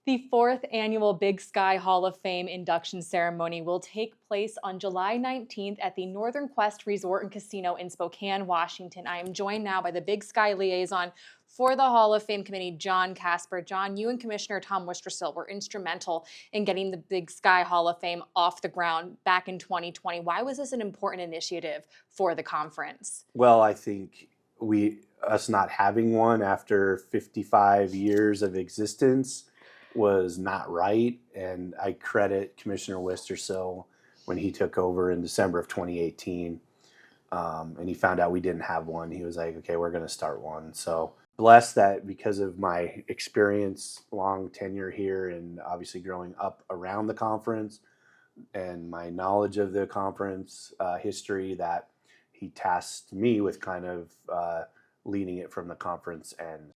The fourth annual Big Sky Hall of Fame induction ceremony will take place on July 19th at the Northern Quest Resort and Casino in Spokane, Washington. I am joined now by the Big Sky liaison for the Hall of Fame committee, John Kasper. John, you and Commissioner Tom Wistrcill were instrumental in getting the Big Sky Hall of Fame off the ground back in 2020. Why was this an important initiative for the conference? Well, I think us not having one after 55 years of existence was not right, and I credit Commissioner Wistrcill when he took over in December of 2018, and he found out we didn't have one. He was like, okay, we're going to start one. So blessed that because of my experience, long tenure here, and obviously growing up around the conference and my knowledge of the conference history, that he tasked me with kind of leading it from the conference end.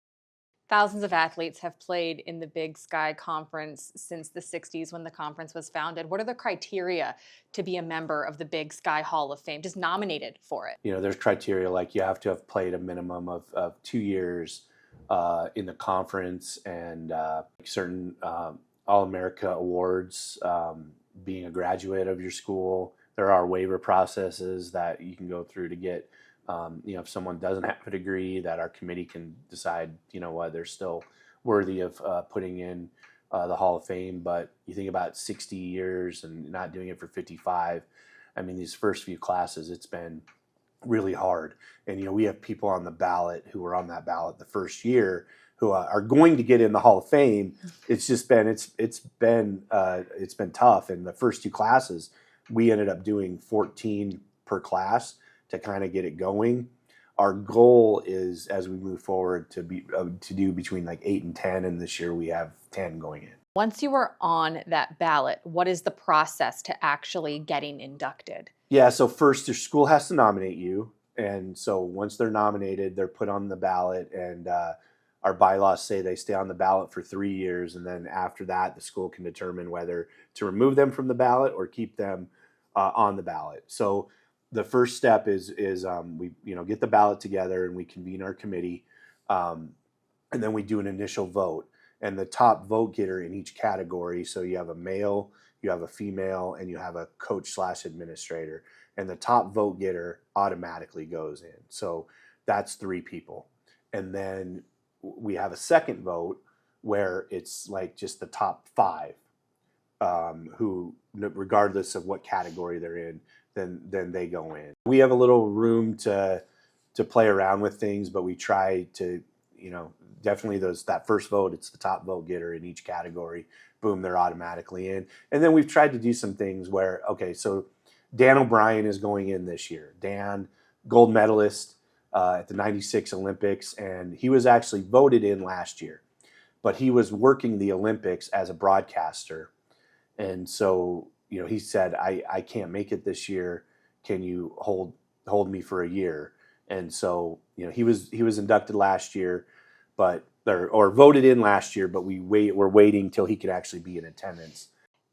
Thousands of athletes have played in the Big Sky Conference since the 60s when the conference was founded. What are the criteria to be a member of the Big Sky Hall of Fame, just nominated for it? You know, there's criteria like you have to have played a minimum of 2 years in the conference, and certain All-America awards, being a graduate of your school. There are waiver processes that you can go through to get, if someone doesn't have a degree, that our committee can decide, they're still worthy of putting in the Hall of Fame. But you think about 60 years and not doing it for 55. I mean, these first few classes, it's been really hard. And, we have people on the ballot who were on that ballot the first year who are going to get in the Hall of Fame. It's just been, it's been tough. And the first two classes, we ended up doing 14 per class to kind of get it going. Our goal is, as we move forward, to do between like 8 and 10, and this year we have 10 going in. Once you are on that ballot, what is the process to actually getting inducted? Yeah, so first your school has to nominate you, and so once they're nominated, they're put on the ballot, and our bylaws say they stay on the ballot for 3 years, and then after that, the school can determine whether to remove them from the ballot or keep them on the ballot. So the first step is we get the ballot together and we convene our committee, and then we do an initial vote. And the top vote getter in each category, so you have a male, you have a female, and you have a coach/administrator. And the top vote getter automatically goes in. So that's 3 people. And then we have a second vote where it's like just the top 5, who, regardless of what category they're in, then they go in. We have a little room to play around with things, but we try to, definitely that first vote, it's the top vote getter in each category. Boom, they're automatically in. And then we've tried to do some things where, okay, so Dan O'Brien is going in this year. Dan, gold medalist at the 96 Olympics, and he was actually voted in last year, but he was working the Olympics as a broadcaster. And so, he said, I can't make it this year. Can you hold me for a year? And so, he was inducted last year, or voted in last year, but we're waiting till he could actually be in attendance.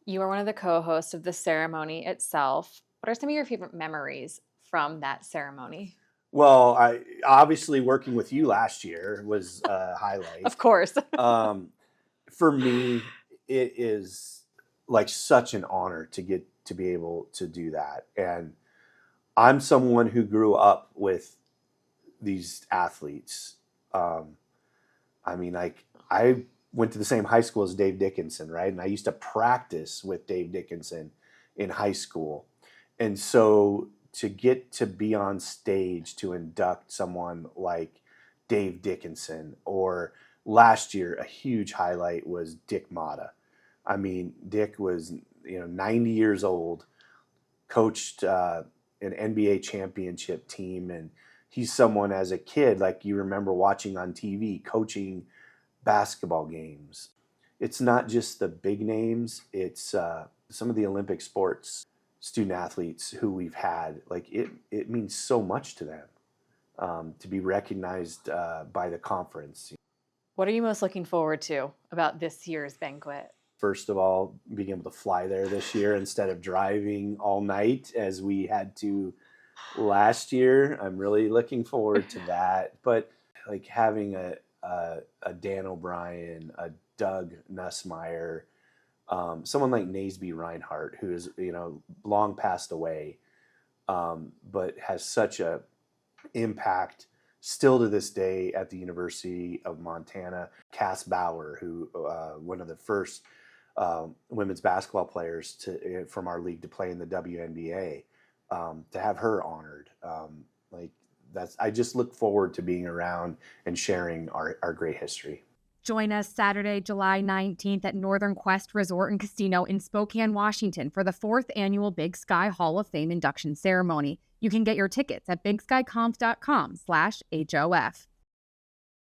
You are one of the co-hosts of the ceremony itself. What are some of your favorite memories from that ceremony? Well, obviously working with you last year was a highlight. Of course. For me, it is like such an honor to get to be able to do that. And I'm someone who grew up with these athletes. I went to the same high school as Dave Dickinson, right? And I used to practice with Dave Dickinson in high school. And so to get to be on stage to induct someone like Dave Dickinson, or last year, a huge highlight was Dick Motta. I mean, Dick was 90 years old, coached an NBA championship team, and he's someone as a kid, like you remember watching on TV, coaching basketball games. It's not just the big names, it's some of the Olympic sports student athletes who we've had. Like it means so much to them to be recognized by the conference. What are you most looking forward to about this year's banquet? First of all, being able to fly there this year instead of driving all night as we had to last year. I'm really looking forward to that. But like having a Dan O'Brien, a Doug Nussmeier, someone like Naseby Reinhardt, who is, long passed away, but has such a impact still to this day at the University of Montana. Cass Bauer, who one of the first women's basketball players from our league to play in the WNBA, to have her honored. I just look forward to being around and sharing our great history. Join us Saturday, July 19th at Northern Quest Resort and Casino in Spokane, Washington for the 4th annual Big Sky Hall of Fame induction ceremony. You can get your tickets at bigskyconf.com/HOF.